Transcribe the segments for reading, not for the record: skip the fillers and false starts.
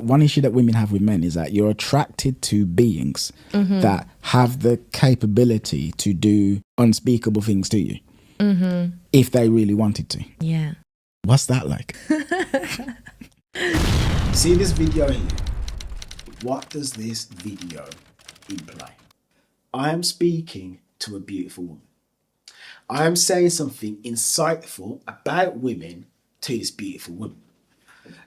One issue that women have with men is that you're attracted to beings that have the capability to do unspeakable things to you if they really wanted to. Yeah. What's that like? See this video here? What does this video imply? I am speaking to a beautiful woman. I am saying something insightful about women to this beautiful woman.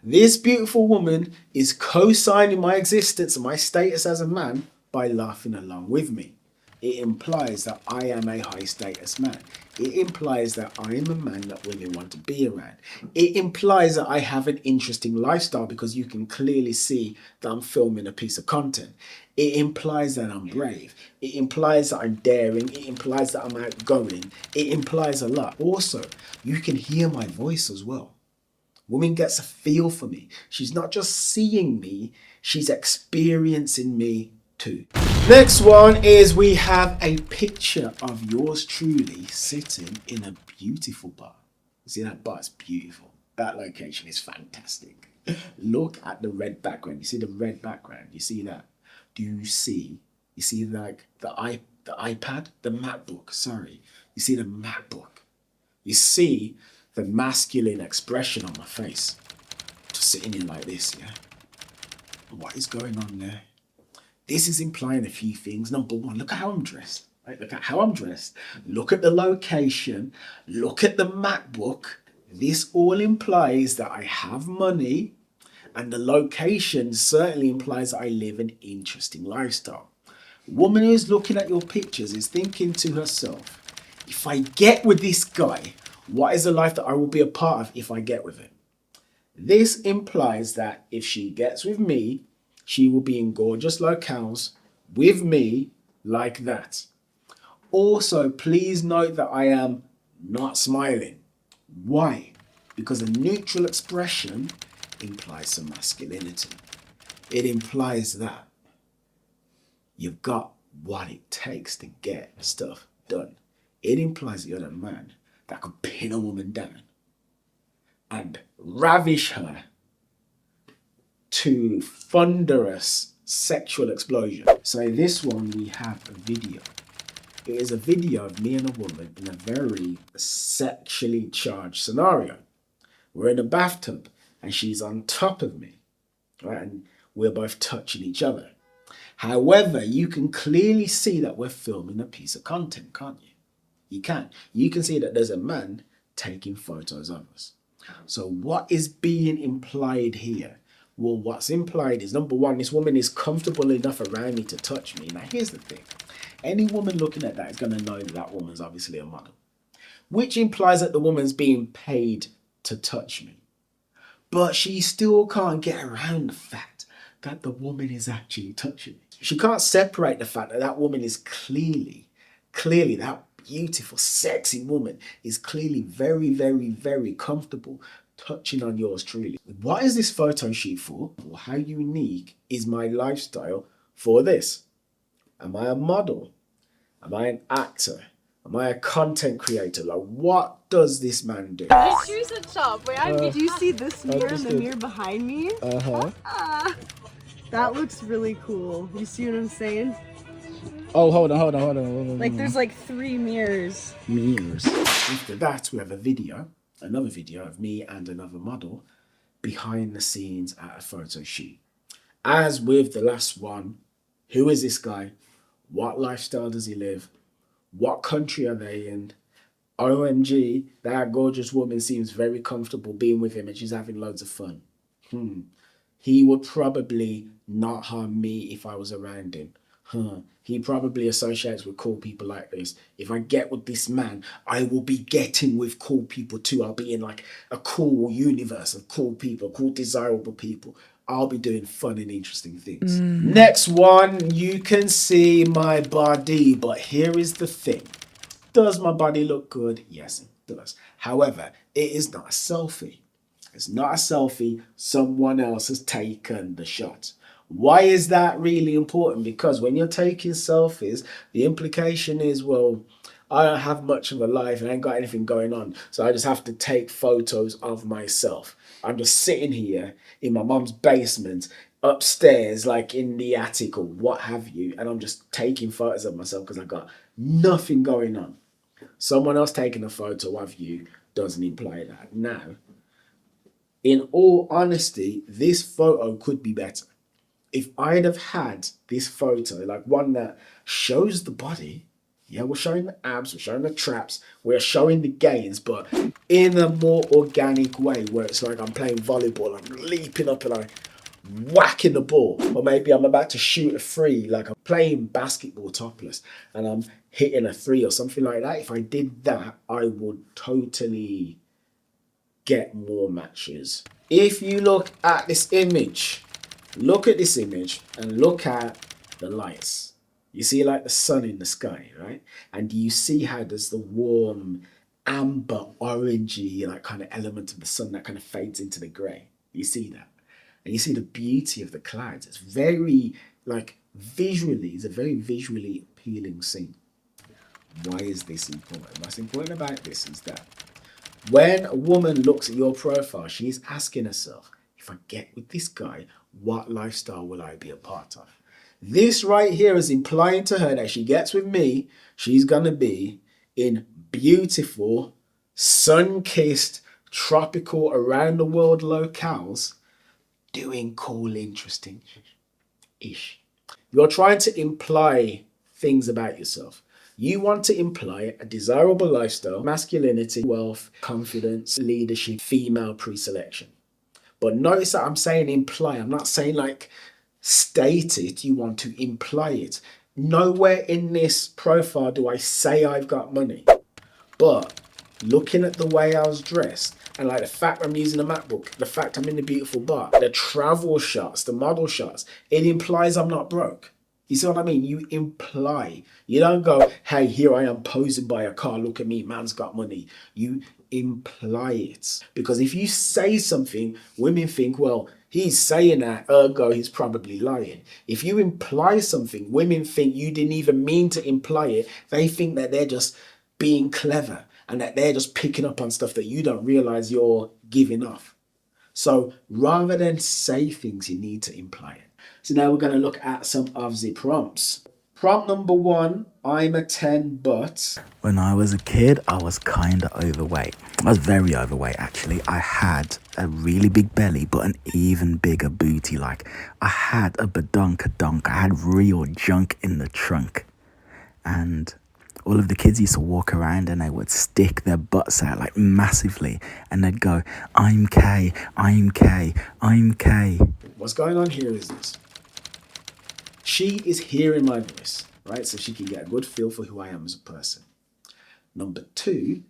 This beautiful woman is co-signing my existence and my status as a man by laughing along with me. It implies that I am a high status man. It implies that I am a man that women want to be around. It implies that I have an interesting lifestyle because you can clearly see that I'm filming a piece of content. It implies that I'm brave. It implies that I'm daring. It implies that I'm outgoing. It implies a lot. Also, you can hear my voice as well. Woman gets a feel for me. She's not just seeing me, she's experiencing me too. Next one is we have a picture of yours truly sitting in a beautiful bar. You see that bar is beautiful. That location is fantastic. Look at the red background. You see the red background? You see that? Do you see? You see like the iPad? The MacBook, sorry. You see the MacBook. You see the masculine expression on my face. Just sitting here like this, yeah? What is going on there? This is implying a few things. Number one, look at how I'm dressed. Right? Look at how I'm dressed. Look at the location. Look at the MacBook. This all implies that I have money, and the location certainly implies that I live an interesting lifestyle. Woman who's looking at your pictures is thinking to herself, if I get with this guy, what is the life that I will be a part of if I get with him? This implies that if she gets with me, she will be in gorgeous locales with me like that. Also, please note that I am not smiling. Why? Because a neutral expression implies some masculinity. It implies that you've got what it takes to get stuff done. It implies that you're the man that could pin a woman down and ravish her to thunderous sexual explosion. So this one, we have a video. It is a video of me and a woman in a very sexually charged scenario. We're in a bathtub and she's on top of me, right? And we're both touching each other. However, you can clearly see that we're filming a piece of content, can't you? You can. You can see that there's a man taking photos of us. So what is being implied here? Well, what's implied is, number one, this woman is comfortable enough around me to touch me. Now, here's the thing. Any woman looking at that is going to know that that woman's obviously a model, which implies that the woman's being paid to touch me. But she still can't get around the fact that the woman is actually touching me. She can't separate the fact that that woman is clearly that beautiful, sexy woman is clearly very, very, very comfortable touching on yours truly. What is this photo shoot for? Or how unique is my lifestyle for this? Am I a model? Am I an actor? Am I a content creator? Like, what does this man do? This shoes and shop. Wait, Do you see this mirror and the mirror behind me? That looks really cool. You see what I'm saying? Oh, hold on. Like there's like 3 mirrors. Mirrors. After that, we have another video of me and another model behind the scenes at a photo shoot. As with the last one, who is this guy? What lifestyle does he live? What country are they in? OMG, that gorgeous woman seems very comfortable being with him and she's having loads of fun. He would probably not harm me if I was around him. He probably associates with cool people like this. If I get with this man, I will be getting with cool people too. I'll be in like a cool universe of cool people, cool desirable people. I'll be doing fun and interesting things. Next one, you can see my body, but here is the thing. Does my body look good? Yes, it does. However, it is not a selfie. It's not a selfie. Someone else has taken the shot. Why is that really important? Because when you're taking selfies, the implication is, well, I don't have much of a life and I ain't got anything going on. So I just have to take photos of myself. I'm just sitting here in my mum's basement, upstairs, like in the attic or what have you, and I'm just taking photos of myself because I've got nothing going on. Someone else taking a photo of you doesn't imply that. Now, in all honesty, this photo could be better. If I'd have had this photo, like one that shows the body, yeah, we're showing the abs, we're showing the traps, we're showing the gains, but in a more organic way where it's like I'm playing volleyball, I'm leaping up and I'm whacking the ball. Or maybe I'm about to shoot a three, like I'm playing basketball topless and I'm hitting a three or something like that. If I did that, I would totally get more matches. If you look at this image, look at this image and look at the lights. You see like the sun in the sky, right? And you see how there's the warm amber orangey like kind of element of the sun that kind of fades into the grey. You see that? And you see the beauty of the clouds. It's very like visually, it's a very visually appealing scene. Why is this important? What's important about this is that when a woman looks at your profile, she's asking herself, if I get with this guy, what lifestyle will I be a part of? This right here is implying to her that she gets with me, she's going to be in beautiful, sun-kissed, tropical, around-the-world locales doing cool, interesting-ish. You're trying to imply things about yourself. You want to imply a desirable lifestyle, masculinity, wealth, confidence, leadership, female pre-selection. But notice that I'm saying imply. I'm not saying like state it. You want to imply it. Nowhere in this profile do I say I've got money. But looking at the way I was dressed and like the fact I'm using a MacBook, the fact I'm in the beautiful bar, the travel shots, the model shots, it implies I'm not broke. You see what I mean? You imply. You don't go, hey, here I am posing by a car. Look at me, man's got money. You imply it. Because if you say something, women think, well, he's saying that, ergo he's probably lying. If you imply something, women think you didn't even mean to imply it. They think that they're just being clever and that they're just picking up on stuff that you don't realize you're giving off. So rather than say things, you need to imply it. So now we're going to look at some of the prompts. Prompt number 1, I'm a 10, but... When I was a kid, I was kind of overweight. I was very overweight, actually. I had a really big belly, but an even bigger booty. Like, I had a badonkadonk. I had real junk in the trunk. And all of the kids used to walk around and they would stick their butts out, like, massively. And they'd go, I'm K, I'm K, I'm K. What's going on here is this. She is hearing my voice, right? So she can get a good feel for who I am as a person. Number 2,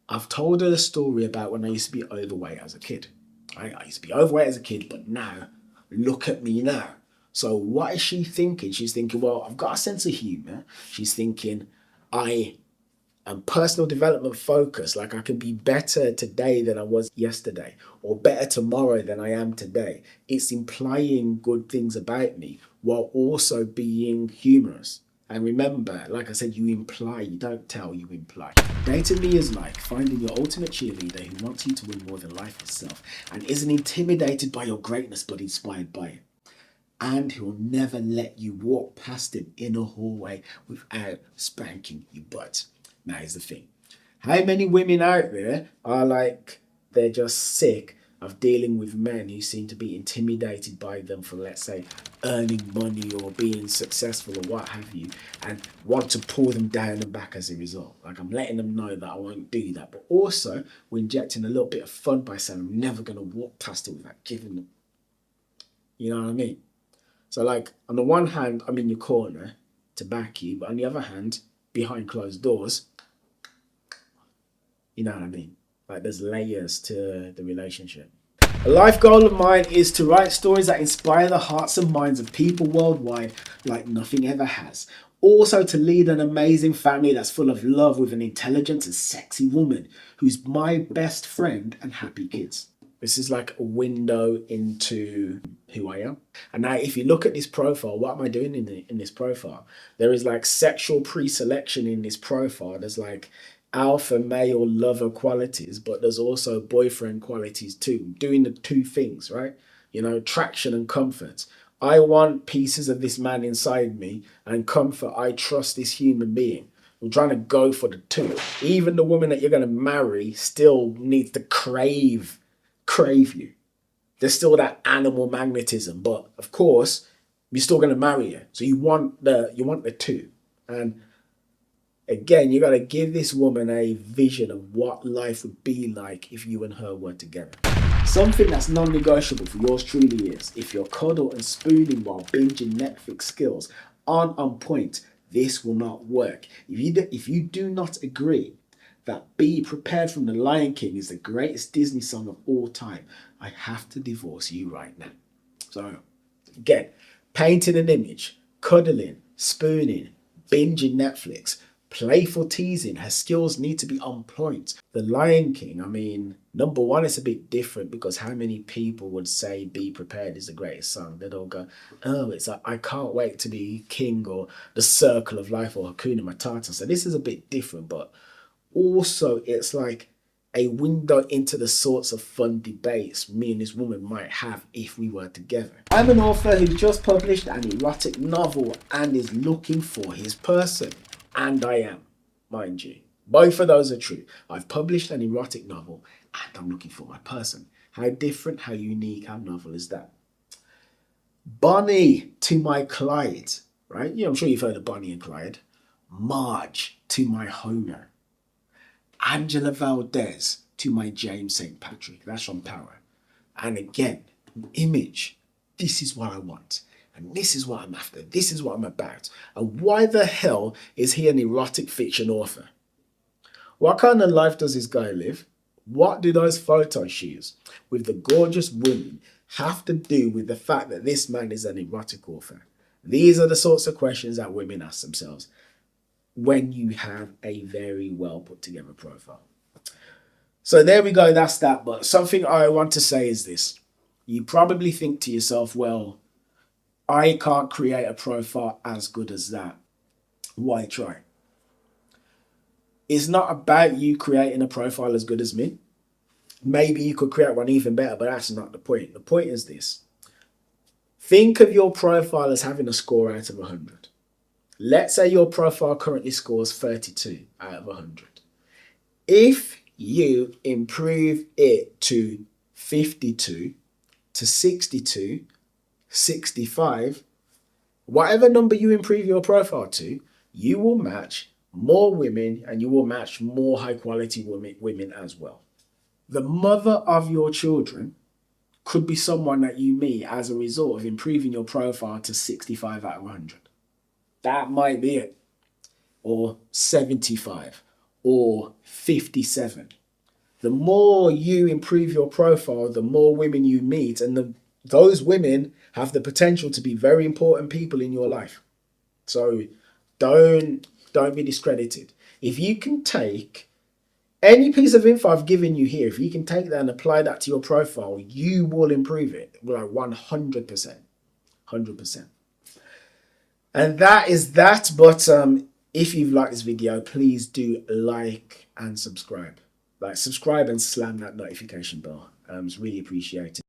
I've told her a story about when I used to be overweight as a kid. Right? I used to be overweight as a kid, but now, look at me now. So what is she thinking? She's thinking, well, I've got a sense of humor. She's thinking, I am personal development focused. Like I can be better today than I was yesterday, or better tomorrow than I am today. It's implying good things about me while also being humorous. And remember, like I said, you imply, you don't tell, you imply. Dating me is like finding your ultimate cheerleader who wants you to win more than life itself and isn't intimidated by your greatness but inspired by it. And who'll never let you walk past him in a hallway without spanking your butt. Now here's the thing. How many women out there are like, they're just sick of dealing with men who seem to be intimidated by them for, let's say, earning money or being successful or what have you, and want to pull them down and back as a result. Like, I'm letting them know that I won't do that. But also, we're injecting a little bit of fun by saying I'm never going to walk past it without giving them. You know what I mean? So, like, on the one hand, I'm in your corner to back you, but on the other hand, behind closed doors, you know what I mean? Like, there's layers to the relationship. A life goal of mine is to write stories that inspire the hearts and minds of people worldwide like nothing ever has. Also to lead an amazing family that's full of love with an intelligent and sexy woman who's my best friend and happy kids. This is like a window into who I am. And now if you look at this profile, what am I doing in this profile? There is like sexual pre-selection in this profile. There's like alpha male lover qualities, but there's also boyfriend qualities too. Doing the two things, right? You know, traction and comfort. I want pieces of this man inside me, and comfort. I trust this human being. I'm trying to go for the two. Even the woman that you're going to marry still needs to crave you. There's still that animal magnetism, but of course, you're still going to marry her. So you want the two. And again, you got to give this woman a vision of what life would be like if you and her were together. Something that's non-negotiable for yours truly is, if your cuddle and spooning while binging Netflix skills aren't on point, this will not work. If you do not agree that Be Prepared from The Lion King is the greatest Disney song of all time, I have to divorce you right now. So, again, painting an image, cuddling, spooning, binging Netflix, playful teasing, her skills need to be on point. The Lion King, I mean, number one, it's a bit different because how many people would say Be Prepared is the greatest song? They'd all go, oh, it's like, I can't wait to be king, or The Circle of Life, or Hakuna Matata. So this is a bit different, but also it's like a window into the sorts of fun debates me and this woman might have if we were together. I'm an author who just published an erotic novel and is looking for his person. And I am, mind you. Both of those are true. I've published an erotic novel and I'm looking for my person. How different, how unique, how novel is that? Bonnie to my Clyde, right? Yeah, I'm sure you've heard of Bonnie and Clyde. Marge to my Homer. Angela Valdez to my James St. Patrick. That's from Power. And again, image. This is what I want. And this is what I'm after. This is what I'm about. And why the hell is he an erotic fiction author? What kind of life does this guy live? What do those photo shoots with the gorgeous women have to do with the fact that this man is an erotic author? These are the sorts of questions that women ask themselves when you have a very well put together profile. So there we go, that's that. But something I want to say is this. You probably think to yourself, well, I can't create a profile as good as that. Why try? It's not about you creating a profile as good as me. Maybe you could create one even better, but that's not the point. The point is this. Think of your profile as having a score out of 100. Let's say your profile currently scores 32 out of 100. If you improve it to 52, to 62, 65, whatever number you improve your profile to, you will match more women and you will match more high quality women as well. The mother of your children could be someone that you meet as a result of improving your profile to 65 out of 100. That might be it. Or 75 or 57. The more you improve your profile, the more women you meet, and those women have the potential to be very important people in your life. So don't be discredited. If you can take any piece of info I've given you here, if you can take that and apply that to your profile, you will improve it like 100%. 100%. And that is that. But if you've liked this video, please do like and subscribe. Like, subscribe and slam that notification bell. It's really appreciated.